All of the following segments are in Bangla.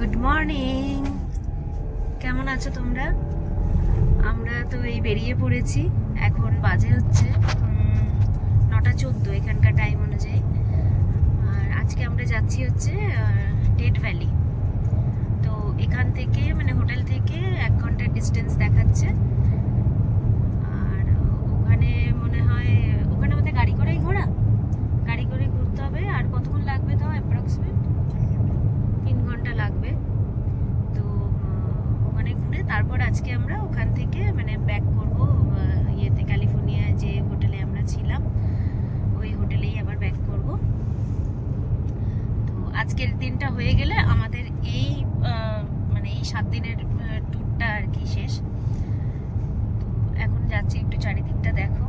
গুড মর্নিং, কেমন আছো তোমরা? আমরা তো এই বেরিয়ে পড়েছি। এখন বাজে হচ্ছে 9:14 এখানকার টাইম অনুযায়ী। আর আজকে আমরা যাচ্ছি হচ্ছে ডেড ভ্যালি। তো এখান থেকে মানে হোটেল থেকে 1 ঘন্টার ডিস্টেন্স দেখাচ্ছে। আর ওখানে মনে হয় ওখানে আমাদের গাড়ি করে ঘুরতে হবে। আর কতক্ষণ লাগবে তাও অ্যাপ্রক্সিমেট 3 ঘন্টা লাগবে। তো ওখানে ঘুরে তারপর আজকে আমরা ওখান থেকে মানে ব্যাক করব ইয়েতে, ক্যালিফোর্নিয়া যে হোটেলে আমরা ছিলাম ওই হোটেলেই আবার ব্যাক করব। তো আজকের দিনটা হয়ে গেলে আমাদের এই মানে এই 7 দিনের ট্যুরটা আর কি শেষ। তো এখন যাচ্ছি, একটু চারিদিকটা দেখো।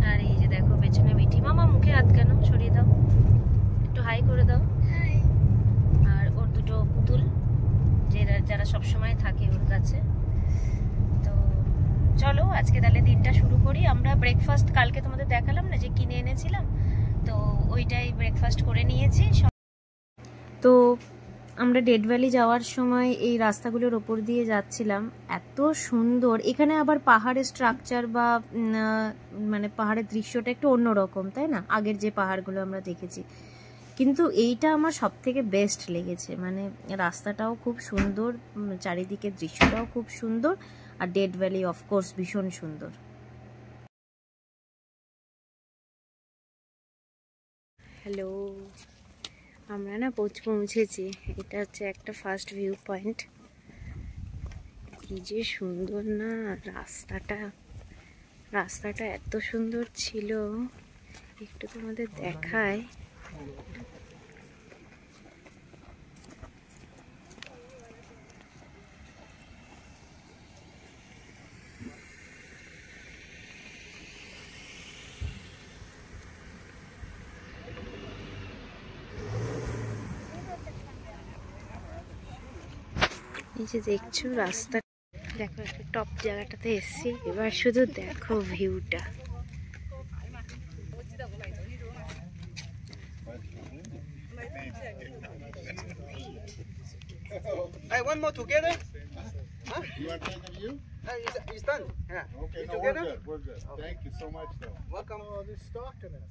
আর এই যে দেখো পেছনে মিঠি মামা, মুখে হাত কেন, সরিয়ে দাও, একটু হাই করে দাও। আর ওর দুটো পুতুল যারা সবসময় থাকে ওর কাছে। তো চলো আজকে তাহলে দিনটা শুরু করি। আমরা ব্রেকফাস্ট কালকে তোমাদের দেখালাম না যে কিনে এনেছিলাম, তো ওইটাই ব্রেকফাস্ট করে নিয়েছি। তো আমরা ডেড ভ্যালি যাওয়ার সময় এই রাস্তাগুলোর ওপর দিয়ে যাচ্ছিলাম, এত সুন্দর। এখানে আবার পাহাড়ের স্ট্রাকচার বা মানে পাহাড়ের দৃশ্যটা একটু অন্যরকম, তাই না, আগের যে পাহাড়গুলো আমরা দেখেছি। কিন্তু এইটা আমার সব থেকে বেস্ট লেগেছে, মানে রাস্তাটাও খুব সুন্দর, চারিদিকের দৃশ্যটাও খুব সুন্দর, আর ডেড ভ্যালি অফকোর্স ভীষণ সুন্দর। হ্যালো, আমরা না পৌঁছেছি। এটা হচ্ছে একটা ফার্স্ট ভিউ পয়েন্ট। কি যে সুন্দর না রাস্তাটা এত সুন্দর ছিল, একটু তোমাদের দেখায়। এই যে দেখছো রাস্তা, দেখো একটা টপ জায়গাটাতে এসছি। এবার শুধু দেখো ভিউটা। Hey, one more together. Huh? You want to take a view? It's done. Yeah. Okay, You no, together? we're good. Okay. Thank you so much, though. Welcome. Oh, they're stalking us.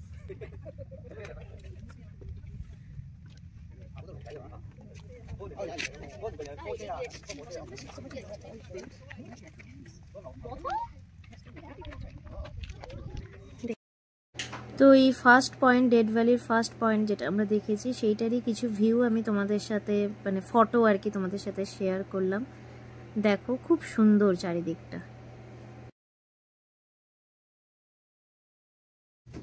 তো এই ফার্স্ট পয়েন্ট, ডেড ভ্যালির ফার্স্ট পয়েন্ট যেটা আমরা দেখেছি, সেইটারই কিছু ভিউ আমি তোমাদের সাথে মানে ফটো আর কি তোমাদের সাথে শেয়ার করলাম। দেখো খুব সুন্দর চারিদিকটা।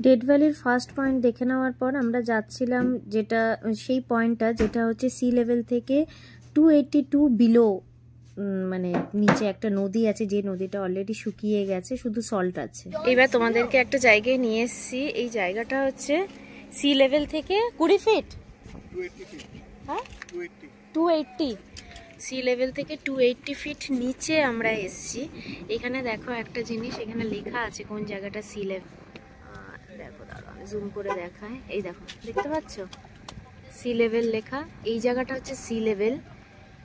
ডেড ভ্যালির ফার্স্ট পয়েন্ট দেখে নেওয়ার পর আমরা যাচ্ছিলাম যেটা সেই পয়েন্টটা যেটা হচ্ছে সি লেভেল থেকে 282 বিলো, মানে নিচে একটা নদী আছে, যে নদীটা অলরেডি শুকিয়ে গেছে, শুধু সল্ট আছে। এবার তোমাদেরকে একটা জায়গায় নিয়ে এসেছি। এই জায়গাটা হচ্ছে সি লেভেল থেকে 20 ফিট, 280 feet. হ্যাঁ 280. 280, সি লেভেল থেকে 280 ফিট নিচে আমরা এসেছি। এখানে দেখো একটা জিনিস, এখানে লেখা আছে কোন জায়গাটা সি লেভেল। দেখো দাঁড়াও জুম করে দেখায়। এই দেখো, দেখতে পাচ্ছ সি লেভেল লেখা। এই জায়গাটা হচ্ছে সি লেভেল,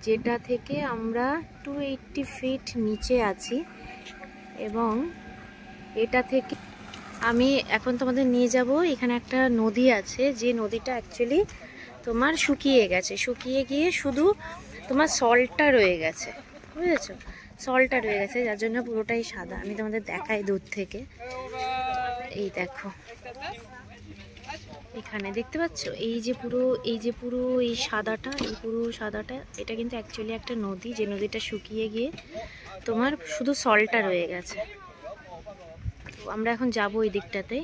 যেটা থেকে আমরা 280 ফিট নিচে আছি। এবং এটা থেকে আমি এখন তোমাদের নিয়ে যাব, এখানে একটা নদী আছে, যে নদীটা অ্যাকচুয়ালি তোমার শুকিয়ে গেছে, শুকিয়ে গিয়ে শুধু তোমার সল্টটা রয়ে গেছে, বুঝেছো, সল্টটা রয়ে গেছে, যার জন্য পুরোটাই সাদা। আমি তোমাদের দেখাই দূর থেকে। এই দেখো এখানে দেখতে পাচ্ছ, এই যে পুরো এই সাদাটা, এই পুরো সাদাটা, এটা কিন্তু অ্যাকচুয়ালি একটা নদী, যে নদীটা শুকিয়ে গিয়ে তোমার শুধু সল্টটা রয়ে গেছে। তো আমরা এখন যাব ওই দিকটাতে,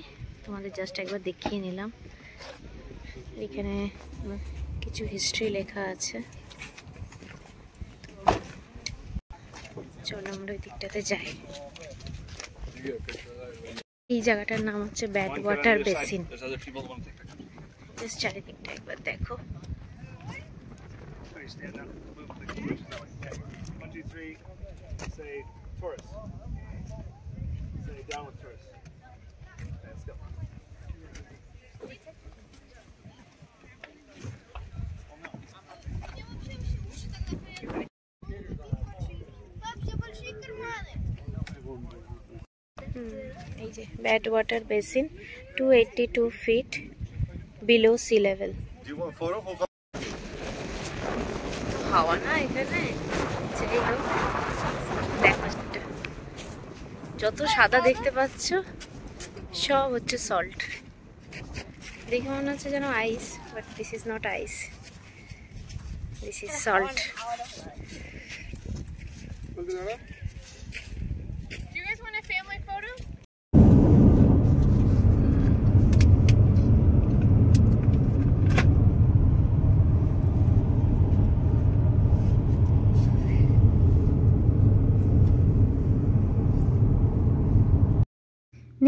তোমাদের জাস্ট একবার দেখিয়ে নিলাম। এখানে কিছু হিস্ট্রি লেখা আছে, চলো আমরা ওই দিকটাতে যাই। এই জায়গাটার নাম হচ্ছে ব্যাড ওয়াটার বেসিন। জাস্ট চারিদিকটা একবার দেখো। tourists. Say down with tourists. Let's go. এই যে Badwater Basin 282 feet below sea level. Do you want a photo? Hold on. হাওয়া না এখানে, যাই হোক দেখো যত সাদা দেখতে পাচ্ছ সব হচ্ছে সল্ট। দেখে মনে হচ্ছে যেন ice, but this is not ice, this is salt. Do you guys want a family photo?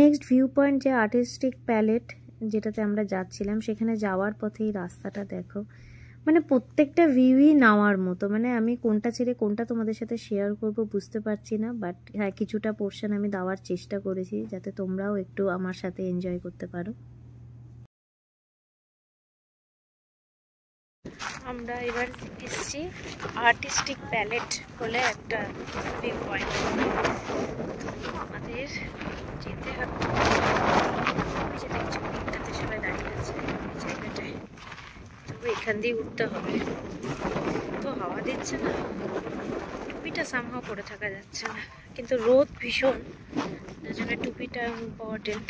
Next view point যে আর্টিস্টিক প্যালেট যেটাতে আমরা যাচ্ছিলাম, সেখানে যাওয়ার পথে এই রাস্তাটা দেখো, মানে প্রত্যেকটা ভিউই নেওয়ার মতো। মানে আমি কোনটা ছেড়ে কোনটা তোমাদের সাথে শেয়ার করব বুঝতে পারছি না, বাট হ্যাঁ কিছুটা পোর্শন আমি দেওয়ার চেষ্টা করেছি যাতে তোমরাও একটু আমার সাথে এনজয় করতে পারো। আমরা এবার এসেছি আর্টিস্টিক প্যালেট বলে একটা ভিউ পয়েন্ট। আমাদের যেতে হবে, ওই যে দেখছো দিকটাতে সবাই দাঁড়িয়ে আছে এই জায়গাটায়, তবে এখান দিয়ে উঠতে হবে। তো হাওয়া দিচ্ছে না, টুপিটা সামহাও পরে থাকা যাচ্ছে না, কিন্তু রোদ ভীষণ, যার জন্য টুপিটা ইম্পর্টেন্ট।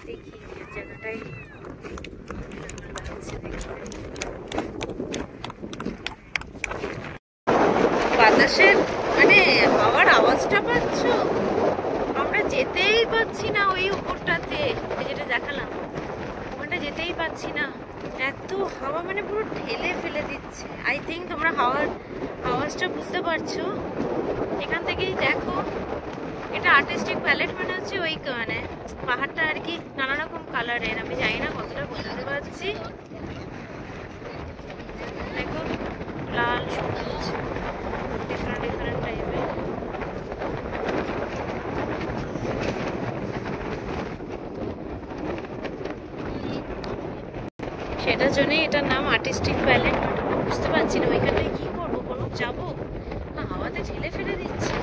দেখি জায়গাটায় বাতাসের মানে হাওয়ার আওয়াজটা পাচ্ছ? আমরা যেতেই পাচ্ছি না ওই উপরটাতে, যেটা দেখালাম ওখানটা যেতেই পাচ্ছি না, এত হাওয়া মানে পুরো ঠেলে ফেলে দিচ্ছে। আই থিঙ্ক তোমরা হাওয়ার আওয়াজটা বুঝতে পারছো। এখান থেকেই দেখো, এটা আর্টিস্টিক প্যালেট মানে হচ্ছে ওই মানে পাহাড়টা আর কি নানা রকম কালারের, আমি জানি না কতটা বোঝাতে পারছি। দেখো লাল সবুজ ডিফারেন্ট ডিফারেন্ট টাইপের। সেটার জন্যই এটার নাম আর্টিস্টিক প্যালেট। বাট আমরা বুঝতে পারছি না ওইখানটায় কি করবো, কোনো যাবো না, হাওয়াতে ঠেলে ফেলে দিচ্ছে।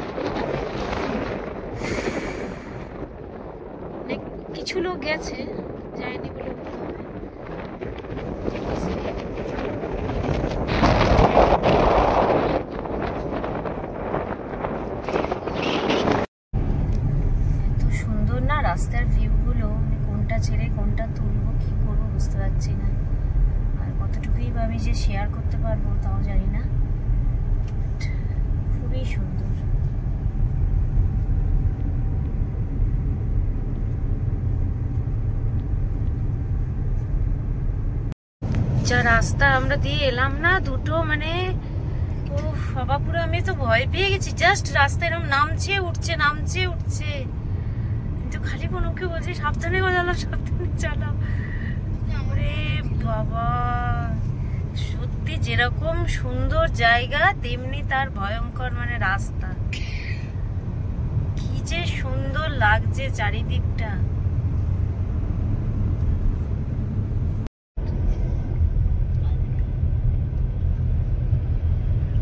কিছু লোক গেছে, যায়নি বলে এত সুন্দর না রাস্তার ভিউগুলো, আমি কোনটা ছেড়ে কোনটা তুলবো কি করবো বুঝতে পারছি না। আর কতটুকুই ভাবি যে শেয়ার করতে পারবো তাও জানি না, খুবই সুন্দর। যা রাস্তা আমরা দিয়ে এলাম না দুটো, মানে ও বাবা পুরো আমি তো ভয় পেয়ে গেছি। জাস্ট রাস্তা এরকম নামছে উঠছে নামছে উঠছে, কিন্তু খালি কোনোকে বলছি সাবধানে চালাও সাবধানে চালাও। আরে বাবা, সত্যি যেরকম সুন্দর জায়গা তেমনি তার ভয়ঙ্কর মানে রাস্তা। কি যে সুন্দর লাগছে চারিদিকটা।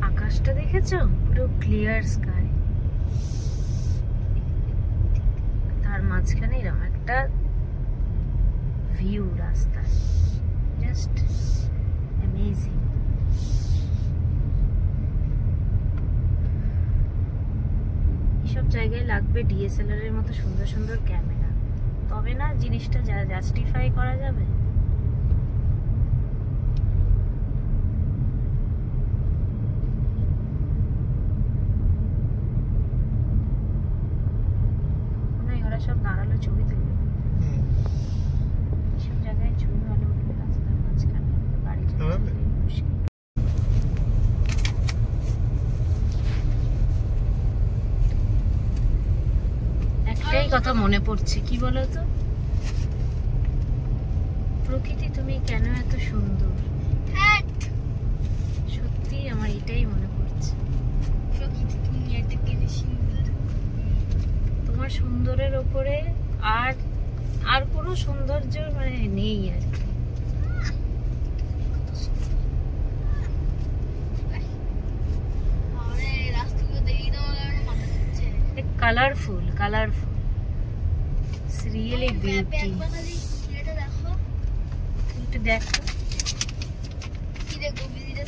আকাশটা দেখেছো, পুরো ক্লিয়ার স্কাই, তার মাঝখানে এরকম একটা ভিউ রাস্তা, জাস্ট অ্যামেজিং। এইসব জায়গায় লাগবে ডিএসএলআর এর মতো সুন্দর সুন্দর ক্যামেরা, তবে না জিনিসটা জাস্টিফাই করা যাবে। সব দাঁড়ালো ছবি তুলবে, এইসব জায়গায় ছবি ভালো উঠবে রাস্তার মাঝখানে, গাড়ি চালাতে মুশকিল। একটাই কথা মনে পড়ছে, কি বলতো, প্রকৃতি তুমি কেন এত সুন্দর, সত্যি আমার এটাই মনে পড়ছে। সুন্দরের ওপরে আর আর কোনো সৌন্দর্য মানে নেই আর কি। Colourful colourful, it's really beauty. একটু দেখো,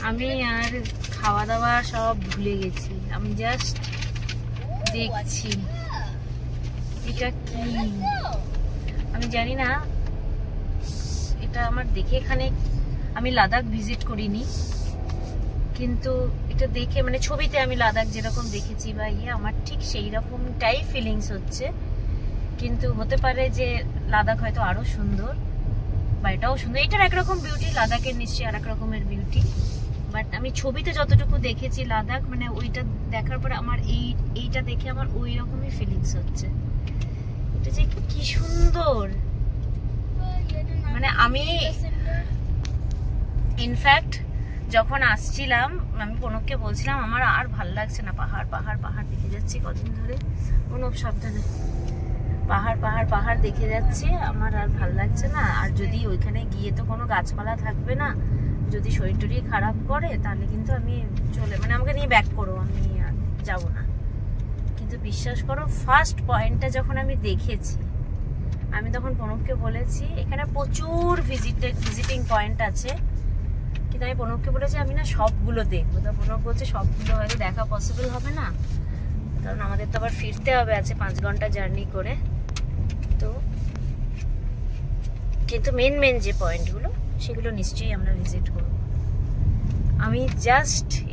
আমি আর খাওয়া দাওয়া সব ভুলে গেছি, আমি জাস্ট দেখছি এটা কি। আমি জানি না, এটা আমার দেখে, এখানে আমি লাদাখ ভিজিট করিনি, কিন্তু এটা দেখে মানে ছবিতে আমি লাদাখ যেরকম দেখেছি বা আমার ঠিক সেই রকমটাই ফিলিংস হচ্ছে। কিন্তু হতে পারে যে লাদাখ হয়তো আরো সুন্দর, বা এটাও সুন্দর, এটার একরকম বিউটি, লাদাখের নিশ্চয়ই আর এক রকমের বিউটি। বাট আমি ছবিতে যতটুকু দেখেছি লাদাখ, মানে ওইটা দেখার পরে আমার এইটা দেখে আমার ওই রকমই ফিলিংস হচ্ছে। এটা যে কি সুন্দর, মানে আমি ইনফ্যাক্ট যখন আসছিলাম আমি প্রণবকে বলছিলাম আমার আর ভাল লাগছে না, পাহাড় পাহাড় পাহাড় দেখে যাচ্ছি কদিন ধরে। প্রণব সাবধানে, পাহাড় পাহাড় পাহাড় দেখে যাচ্ছে, আমার আর ভাল লাগছে না। আর যদি ওইখানে গিয়ে তো কোনো গাছপালা থাকবে না, যদি শরীর টরীর খারাপ করে তাহলে কিন্তু আমি মানে আমাকে নিয়ে ব্যাক করো, আমি যাবো না। কিন্তু বিশ্বাস করো, ফার্স্ট পয়েন্টটা যখন আমি দেখেছি, আমি তখন প্রণবকে বলেছি এখানে প্রচুর ভিজিটিং পয়েন্ট আছে, কিন্তু আমি প্রণবকে বলেছি আমি না সবগুলো দেখবো। তা প্রণব বলছে সবগুলো হয়তো দেখা পসিবল হবে না, কারণ আমাদের তো আবার ফিরতে হবে, আছে 5 ঘন্টা জার্নি করে। তো কিন্তু মেন যে পয়েন্টগুলো সেগুলো নিশ্চয়ই আমরা ভিজিট করব। আমি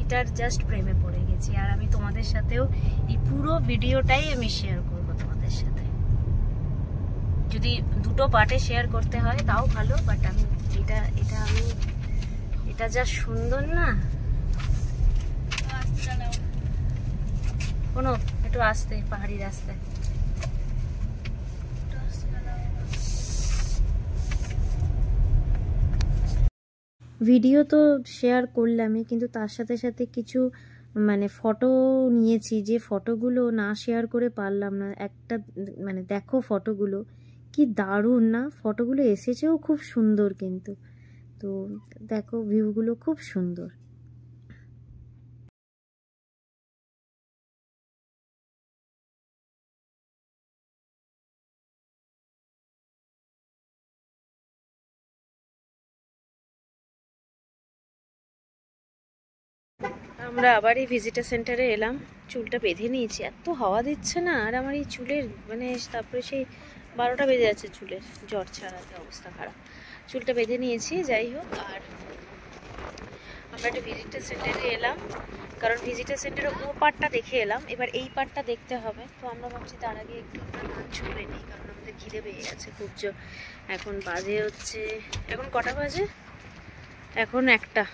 এটার প্রেমে পড়ে গেছি, আর আমি তোমাদের সাথেও এই পুরো ভিডিওটাই আমি শেয়ার করব তোমাদের সাথে। যদি দুটো পার্টে শেয়ার করতে হয় তাও ভালো, বাট আমি এটা যা সুন্দর না। কোনো একটু আসতে পাহাড়ি রাস্তায়, ভিডিও তো শেয়ার করলামই, কিন্তু তার সাথে সাথে কিছু মানে ফটো নিয়েছি, যে ফটোগুলো না শেয়ার করে পারলাম না। একটা মানে দেখো ফটোগুলো কি দারুণ না, ফটোগুলো এসেছেও খুব সুন্দর, কিন্তু তো দেখো ভিউগুলো খুব সুন্দর। আমরা আবারই ভিজিটার সেন্টারে এলাম, চুলটা বেঁধে নিয়েছি, এত হাওয়া দিচ্ছে না। আর আমার এই চুলের মানে তারপরে সেই 12টা বেজে যাচ্ছে, চুলের জ্বর ছাড়াতে অবস্থা খারাপ। চুলটা বেঁধে নিয়েছি, যাই হোক। আর আমরা একটা ভিজিটার সেন্টারে এলাম, কারণ ভিজিটার সেন্টারে ও পার্টটা দেখে এলাম, এবার এই পার্টটা দেখতে হবে। তো আমরা ভাবছি তার আগে একটু লাঞ্চ করে নিই, কারণ আমাদের খিদে পেয়ে গেছে খুব জোর। এখন বাজে হচ্ছে, এখন কটা বাজে? এখন 1টা।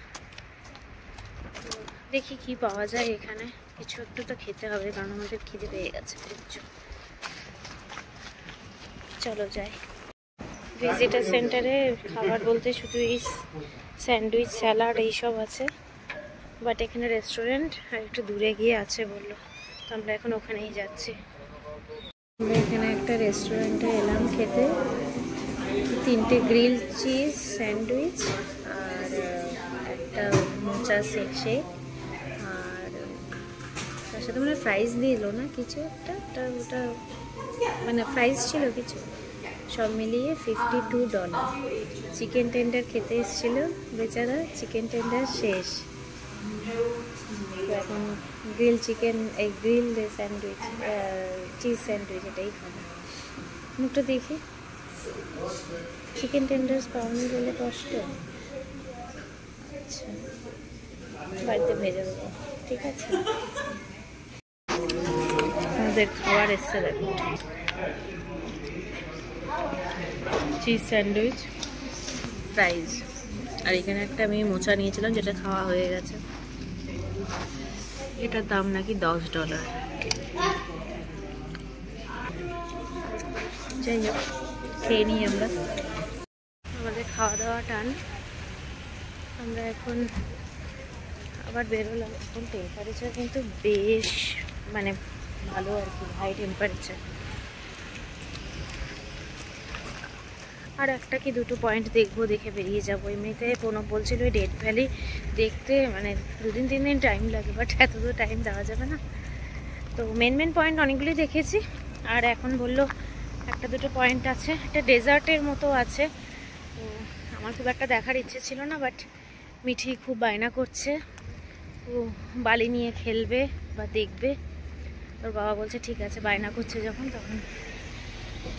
দেখি কি পাওয়া যায় এখানে, কিছু একটু তো খেতে হবে, কারণ আমাদের খিদে পেয়ে গেছে খুব জোর। চলো যাই। ভিজিটার সেন্টারে খাবার বলতে শুধু এই স্যান্ডউইচ, স্যালাড এইসব আছে, বাট এখানে রেস্টুরেন্ট আর একটু দূরে গিয়ে আছে বললো, তো আমরা এখন ওখানেই যাচ্ছি। আমরা এখানে একটা রেস্টুরেন্টে এলাম খেতে, 3টে গ্রিল চিজ স্যান্ডউইচ আর একটা মোচা শেক, আর তার সাথে মানে ফ্রাইজ দিল না কিছু একটা, ওটা মানে ফ্রাইজ ছিল কিছু, সব মিলিয়ে $52। চিকেন টেন্ডার খেতে এসেছিল বেচারা, চিকেন টেন্ডার শেষ। এখন গ্রিল চিকেন, এই গ্রিল স্যান্ডউইচ, চিজ স্যান্ডউইচ এটাই খাবো। মুখটা দেখি, চিকেন টেন্ডার্স পাওনি বলে কষ্ট। আচ্ছা, বাড়িতে ভেজে দেবো, ঠিক আছে। আমাদের খাবার এসছে দেখো, চিজ স্যান্ডউইচ, ফ্রাইজ, আর এখানে একটা আমি মোচা নিয়েছিলাম যেটা খাওয়া হয়ে গেছে। এটার দাম নাকি $10। যাই হোক, খেয়ে নিই আমরা। আমাদের খাওয়া দাওয়া টান, আমরা এখন আবার বেরোলাম। এখন টেম্পারেচার কিন্তু বেশ মানে ভালো আর কি, হাই টেম্পারেচার। আর একটা কি দুটো পয়েন্ট দেখবো, দেখে বেরিয়ে যাবো। এমনিতে প্রণব বলছিল ওই ডেথ ভ্যালি দেখতে মানে 2-3 দিন টাইম লাগে, বাট এত তো টাইম দেওয়া যাবে না। তো মেন পয়েন্ট অনেকগুলি দেখেছি, আর এখন বললো একটা দুটো পয়েন্ট আছে, একটা ডেজার্টের মতো আছে। তো আমার খুব একটা দেখার ইচ্ছে ছিল না, বাট মিঠি খুব বায়না করছে, ও বালি নিয়ে খেলবে বা দেখবে। ওর বাবা বলছে ঠিক আছে, বায়না করছে যখন তখন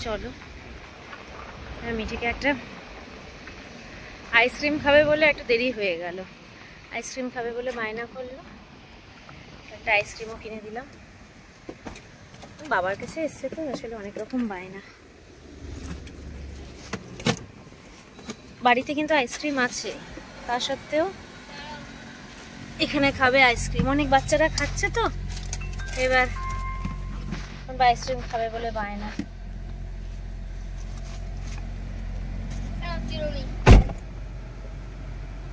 চলো। মিঠিকে একটা আইসক্রিম খাবে বলে একটু দেরি হয়ে গেল, আইসক্রিম খাবে বলে বায়না করলো, একটা আইসক্রিমও কিনে দিলাম। বাবার কাছে এসছে তো আসলে অনেক রকম বায়না। বাড়িতে কিন্তু আইসক্রিম আছে, তা সত্ত্বেও এখানে খাবে আইসক্রিম। অনেক বাচ্চারা খাচ্ছে তো, এবার আইসক্রিম খাবে বলে বায়না।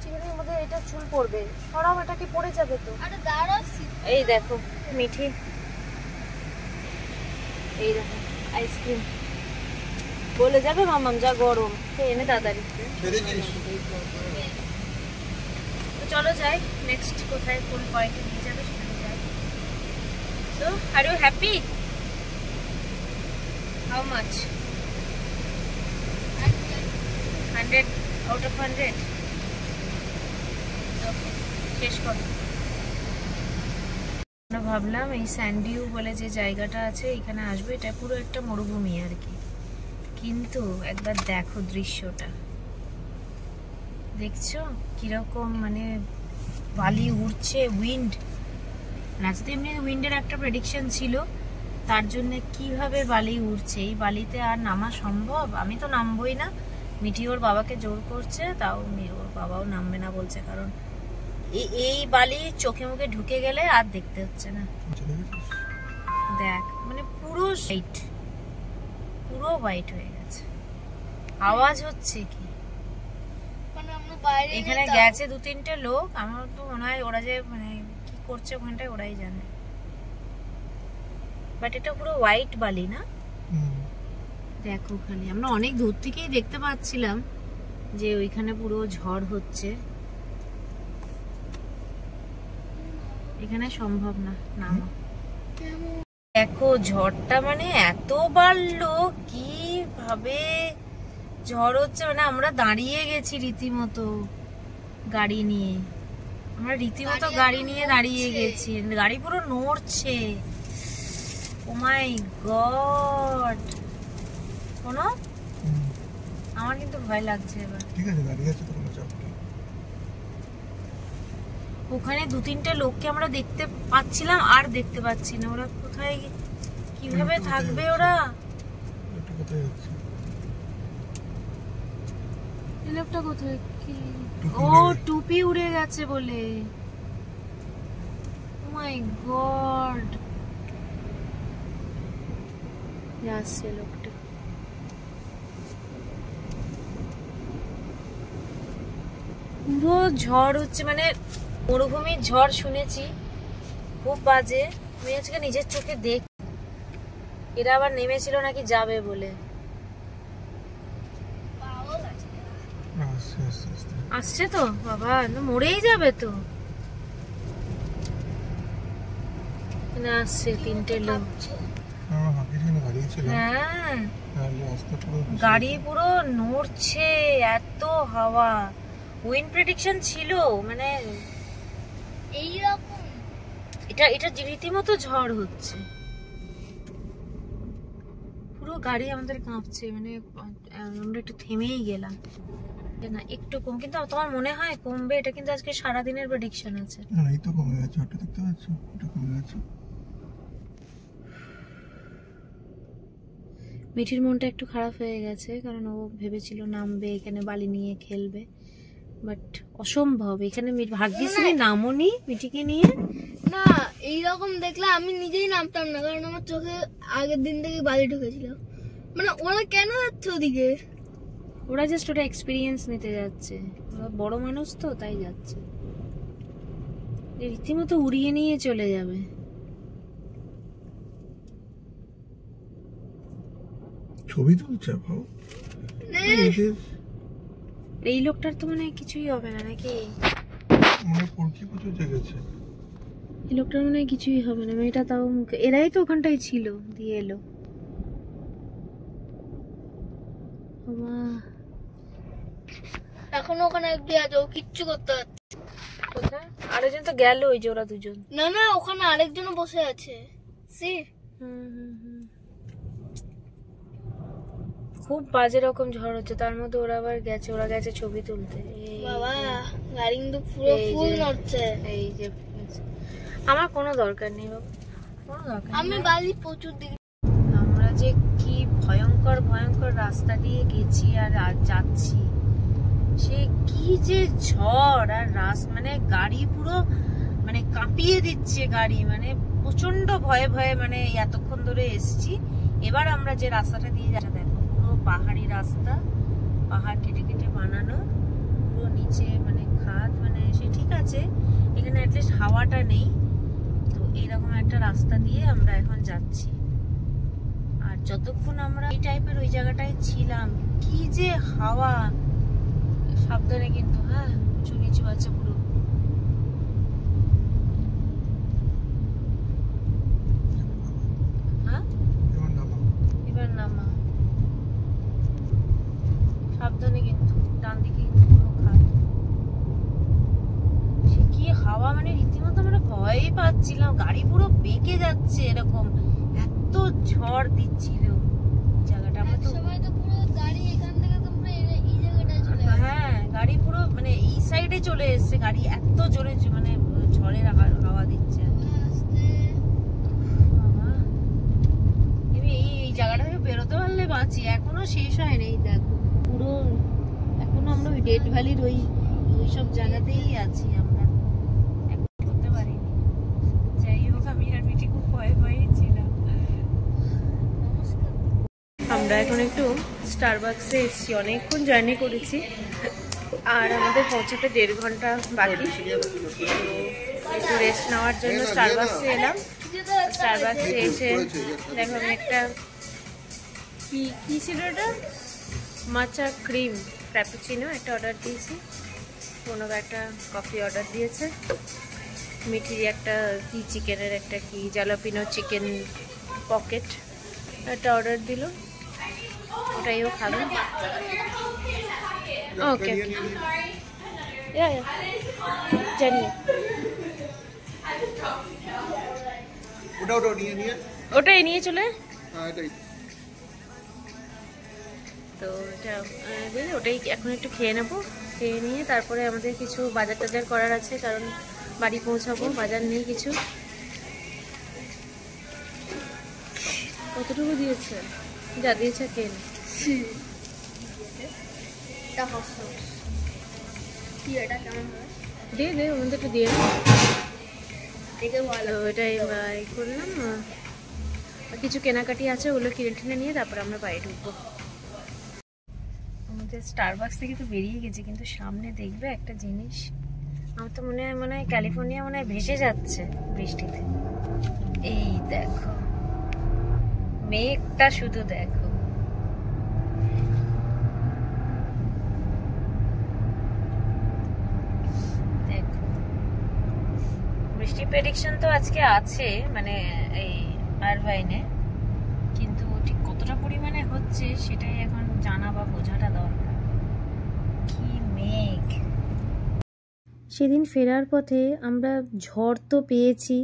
চিরুনির মধ্যে এটা চুল পড়বে, সরাও, এটা কি পড়ে যাবে তো। এই দেখো মিঠি, এই দেখো আইসক্রিম বলে যাবে মামাম, যা গরম, এনে তাড়াতাড়ি। চলো যাই, নেক্সট কোথায় কোন পয়েন্টে নিয়ে যাবে সেখানে যাই। So, are you happy? How much? 100 out of 100? Okay, শেষ করো। আমরা ভাবলাম এই স্যান্ডিউ বলে যে জায়গাটা আছে এখানে আসবে, এটা পুরো একটা মরুভূমি আর কি, কিন্তু একবার দেখো দৃশ্যটা, দেখছো কিরকম মানে বালি উড়ছে, উইন্ড। আজকে এমনি উইন্ডের একটা প্রেডিকশন ছিল, তার জন্য কিভাবে বালি উড়ছে। এই বালিতে আর নামা সম্ভব? আমি তো নামবই না, মিঠি ওর বাবাকে জোর করছে, তাও ওর বাবাও নামবে না বলছে, কারণ এই বালি চোখে মুখে ঢুকে গেলে আর দেখতে হচ্ছে না। দেখ মানে পুরো হোয়াইট, পুরো হোয়াইট হয়ে গেছে। আওয়াজ হচ্ছে কি, এখানে গেছে 2-3টে লোক, আমার তো মনে হয় ওরা যে মানে কি করছে ওখানটায় ওরাই জানে, বাট এটা পুরো হোয়াইট বালি না। দেখো খালি আমরা অনেক দূর থেকেই দেখতে পাচ্ছিলাম যে ওইখানে পুরো ঝড় হচ্ছে, এখানে সম্ভব না নামা। দেখো ঝড়টা মানে এত বাড়লো, কিভাবে ঝড় হচ্ছে, মানে আমরা দাঁড়িয়ে গেছি রীতিমতো গাড়ি নিয়ে, আমরা রীতিমতো গাড়ি নিয়ে দাঁড়িয়ে গেছি, গাড়ি পুরো নড়ছে। ও মাই গড, কোনো আমার কিন্তু ভয় লাগছে এবার। ঠিক আছে, দাঁড়িয়ে আছে তো, কোনো চাপ নেই। ওখানে 2-3টে লোককে আমরা দেখতে পাচ্ছিলাম, আর দেখতে পাচ্ছি না, ওরা কোথায় কিভাবে থাকবে ওরা। লোকটা কোথায়, কি ও টুপি উড়ে গেছে বলে, ও মাই গড, আসছে লোকটা। পুরো ঝড় হচ্ছে, মানে মরুভূমির ঝড় শুনেছি খুব বাজে, আমি আজকে নিজের চোখে দেখ। এরা আবার নেমেছিল নাকি যাবে বলে, আসছে তো বাবা, মরেই যাবে তো। আসছে 3টে লোক, হ্যাঁ গাড়ি পুরো নড়ছে, এত হাওয়া। উইন্ড প্রেডিকশন ছিল, মানে এইরকম, এটা রীতিমতো ঝড় হচ্ছে, পুরো গাড়ি আমাদের কাঁপছে, মানে আমরা একটু থেমেই গেলাম না, একটু কম, কিন্তু তোমার মনে হয় কমবে? এটা কিন্তু আজকে সারাদিনের প্রেডিকশন আছে। না এই তো কমে গেছে, ওটা দেখতে পাচ্ছ, ওটা কমে গেছে। মিঠির মনটা একটু খারাপ হয়ে গেছে, কারণ ও ভেবেছিল নামবে এখানে বালি নিয়ে খেলবে, বাট অসম্ভব। এখানে ভাগ্যিস তুমি নামোনি মিঠিকে নিয়ে। না এইরকম দেখলে আমি নিজেই নামতাম না, কারণ আমার চোখে আগের দিন থেকে বালি ঢুকেছিল। মানে ওরা কেন যাচ্ছে ওদিকে? ওরা জাস্ট ওটা এক্সপিরিয়েন্স নিতে যাচ্ছে, ওরা বড় মানুষ তো তাই যাচ্ছে, রীতিমতো উড়িয়ে নিয়ে চলে যাবে। ছবি তুলছে ভাও, এই লোকটার তো মানে কিছুই হবে না নাকি? মনে পড়কি প্রচুর জেগেছে। এই লোকটার মনে হয় কিছুই হবে না। মেয়েটা তাও মুখে, এরাই তো ওখানটায় ছিল, দিয়ে এলো। এখনো ওখানে একদিন আছে, ও কিচ্ছু করতে পারছে কোথায়? আরেকজন তো গেল, ওই যে ওরা দুজন। না। না, ওখানে আরেকজনও বসে আছে। সি খুব বাজে রকম ঝড় হচ্ছে, তার মধ্যে ওরা গেছে ছবি তুলতে। বাবা, গাড়ি কিন্তু পুরো ফুল নড়ছে। এই যে আমার কোনো দরকার নেই বাবা, কোনো দরকার নেই। আমি বালি প্রচুর দিকে। আমরা যে কি ভয়ঙ্কর ভয়ঙ্কর রাস্তা দিয়ে গেছি আর যাচ্ছি, সে কি যে ঝড় আর মানে গাড়ি পুরো মানে কাঁপিয়ে দিচ্ছে গাড়ি, মানে প্রচন্ড ভয়ে ভয়ে মানে এতক্ষণ ধরে এসছি। এবার আমরা যে রাস্তাটা দিয়ে যাচ্ছি দেখো, পুরো পাহাড়ি রাস্তা, পাহাড় কেটে কেটে বানানো, পুরো নিচে মানে খাদ, মানে সে ঠিক আছে, এখানে অ্যাটলিস্ট হাওয়াটা নেই। তো এইরকম একটা রাস্তা দিয়ে আমরা এখন যাচ্ছি। আর যতক্ষণ আমরা এই টাইপের ওই জায়গাটায় ছিলাম, কি যে হাওয়া, সাবধানে কিন্তু, হ্যাঁ উঁচু নিচু আছে পুরো। হ্যাঁ এবার নামা, সাবধানে কিন্তু, ডান দিকে কিন্তু পুরো খাদ। সে কি হাওয়া, মানে রীতিমতো আমরা ভয়ই পাচ্ছিলাম, গাড়ি পুরো বেঁকে যাচ্ছে এরকম, এত ঝড় দিচ্ছিল জায়গাটা। আমরা তো সবাই তো পুরো গাড়ি এখান থেকে তো পুরো এই জায়গাটায় চলে আসে। হ্যাঁ গাড়ি পুরো মানে এই সাইডে চলে এসছে, গাড়ি এত জোরে মানে ঝড়ের হাওয়া দিচ্ছে। বাবা, এই জায়গাটা থেকে বেরোতে পারলে বাঁচি। এখনো শেষ হয়নি, দেখো পুরো এখনো আমরা ওই ডেড ভ্যালির ওই সব জায়গাতেই আছি, আমরা এখন করতে পারিনি। যাই হোক, আমি আর মিটি খুব ভয়ে ভয়েই ছিলাম। আমরা এখন একটু স্টারবাকসে এসেছি, অনেকক্ষণ জার্নি করেছি আর আমাদের পৌঁছাতে 1.5 ঘন্টা বাকি। একটু রেস্ট নেওয়ার জন্য স্টারবাকসে এলাম। স্টারবাকসে এসে দেখো আমি একটা কি ছিল এটা, মাচা ক্রিম ফ্র্যাপুচিনো একটা অর্ডার দিয়েছি। কোনো একটা কফি অর্ডার দিয়েছে। মিঠির একটা কি চিকেনের একটা কি জালাপিনো চিকেন পকেট একটা অর্ডার দিল, ওটাইও খাবে। ওকে জানিয়ে ওটাই নিয়ে চলে। তো এটা ওটাই এখন একটু খেয়ে নেবো, খেয়ে নিয়ে তারপরে আমাদের কিছু বাজার টাজার করার আছে, কারণ বাড়ি পৌঁছাবো, বাজার নেই কিছু। কতটুকু দিয়েছে? যা দিয়েছে খেয়ে নে। দিয়ে দে, ওর মধ্যে একটু দিয়ে ওইটাই করলাম। কিছু কেনাকাটি আছে, ওগুলো কিনে টিনে নিয়ে তারপর আমরা বাড়ি ঢুকবো। আমাদের স্টারবাকস থেকে তো বেরিয়ে গেছি, কিন্তু সামনে দেখবে একটা জিনিস, আমার তো মনে হয় ক্যালিফোর্নিয়া মনে হয় ভেসে যাচ্ছে বৃষ্টিতে। এই দেখো মেঘটা, শুধু দেখো। দেখো বৃষ্টির প্রেডিকশন তো আজকে আছে, মানে এই আরভাইনে, কিন্তু ঠিক কতটা পরিমাণে হচ্ছে সেটাই এখন জানা বা বোঝাটা দরকার। কি মেঘ! সেদিন ফেরার পথে আমরা ঝড় তো পেয়েছি,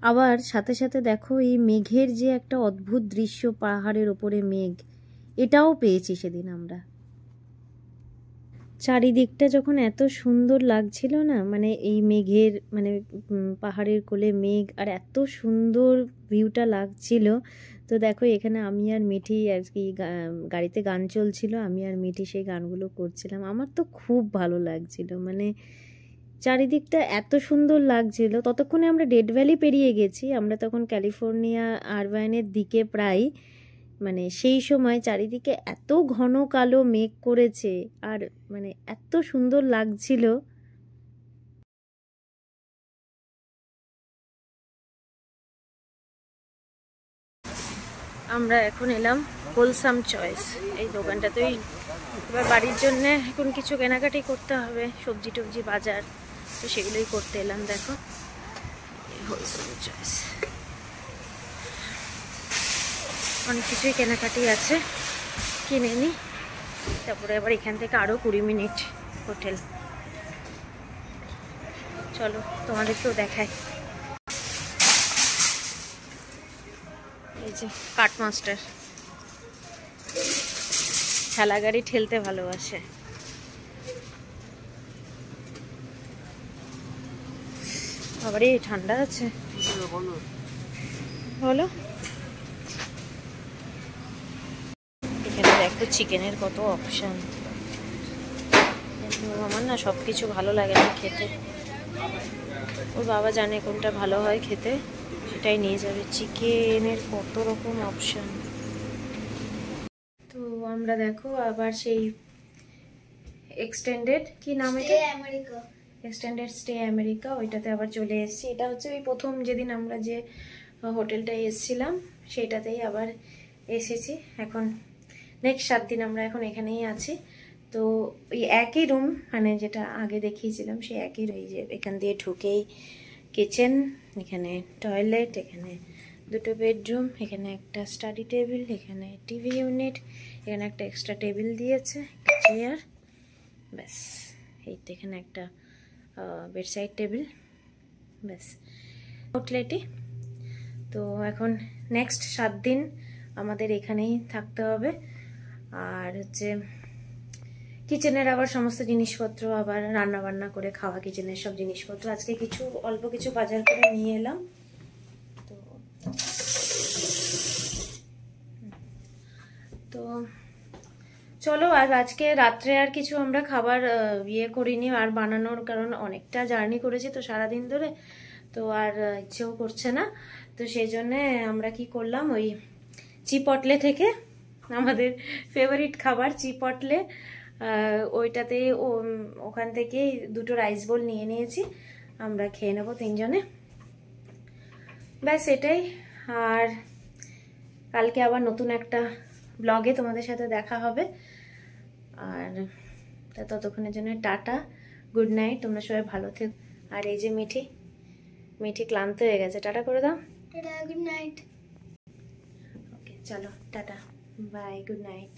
আবার সাথে সাথে দেখো এই মেঘের যে একটা অদ্ভুত দৃশ্য, পাহাড়ের ওপরে মেঘ, এটাও পেয়েছি সেদিন আমরা। চারিদিকটা যখন এত সুন্দর লাগছিল না, মানে এই মেঘের মানে পাহাড়ের কোলে মেঘ আর এত সুন্দর ভিউটা লাগছিল। তো দেখো এখানে আমি আর মিঠি আর কি গাড়িতে গান চলছিল, আমি আর মিঠি সেই গানগুলো করছিলাম। আমার তো খুব ভালো লাগছিল, মানে চারিদিকটা এত সুন্দর লাগছিল। ততক্ষণে আমরা ডেড ভ্যালি পেরিয়ে গেছি, আমরা তখন ক্যালিফোর্নিয়া আরভাইনের দিকে প্রায়, মানে সেই সময় চারিদিকে এত ঘন কালো মেঘ করেছে আর মানে এত সুন্দর লাগছিল। আমরা এখন এলাম হোলসাম চয়েস এই দোকানটাতেই। এবার বাড়ির জন্য এখন কিছু কেনাকাটি করতে হবে, সবজি টবজি বাজার, তো সেগুলোই করতে এলাম। দেখো হোলসাম চয়েস, অনেক কিছুই কেনাকাটি আছে, কিনে নিই। তারপরে আবার এখান থেকে আরও 20 মিনিট হোটেল। চলো তোমাদেরকেও দেখায়। এই যে কাট মাস্টার, ঠেলা গাড়ি ঠেলতে ভালোবাসে। আবার এই ঠান্ডা আছে বলো। এখানে দেখো চিকেনের কত অপশন। আমার না সব কিছু ভালো লাগে না খেতে, ওর বাবা জানে কোনটা ভালো হয় খেতে, সেটাই নিয়ে যাবে। চিকেনের কত রকম অপশন। তো আমরা দেখো আবার সেই এক্সটেন্ডেড, কি নাম এটা, আমেরিকা, এক্সটেন্ডেড স্টে আমেরিকা, ওইটাতে আবার চলে এসেছি। এটা হচ্ছে ওই প্রথম যেদিন আমরা যে হোটেলটায় এসেছিলাম সেইটাতেই আবার এসেছি। এখন নেক্সট 7 দিন আমরা এখন এখানেই আছি। তো ওই একই রুম, মানে যেটা আগে দেখিয়েছিলাম সেই একই, এই যে এখান দিয়ে ঢুকেই কিচেন, এখানে টয়লেট, এখানে 2টো বেডরুম, এখানে একটা স্টাডি টেবিল, এখানে টিভি ইউনিট, এখানে একটা এক্সট্রা টেবিল দিয়েছে, চেয়ার, ব্যাস। এই তো এখানে একটা বেডসাইড টেবিল, ব্যাস আউটলেটই। তো এখন নেক্সট 7 দিন আমাদের এখানেই থাকতে হবে। আর হচ্ছে কিচেনের আবার সমস্ত জিনিসপত্র, আবার রান্না বান্না করে খাওয়া, কিচেনের সব জিনিসপত্র। আজকে কিছু অল্প কিছু বাজার করে নিয়ে এলাম। তো চলো, আর আজকে রাত্রে আর কিছু আমরা খাবার ইয়ে করিনি আর বানানোর, কারণ অনেকটা জার্নি করেছি তো সারাদিন ধরে, তো আর ইচ্ছেও করছে না। তো সেই জন্যে আমরা কি করলাম, ওই চিপটলে থেকে আমাদের ফেভারিট খাবার চিপটলে, ওইটাতে ওখান থেকে 2টো রাইস বোল নিয়ে নিয়েছি, আমরা খেয়ে নেবো 3 জনে, ব্যাস এটাই। আর কালকে আবার নতুন একটা ব্লগে তোমাদের সাথে দেখা হবে। আর ততক্ষণের জন্য টাটা, গুড নাইট, তোমরা সবাই ভালো থেকো। আর এই যে মিঠি ক্লান্ত হয়ে গেছে, টাটা করে দাও। Tata, good night. ওকে চলো টাটা, বাই, গুড নাইট।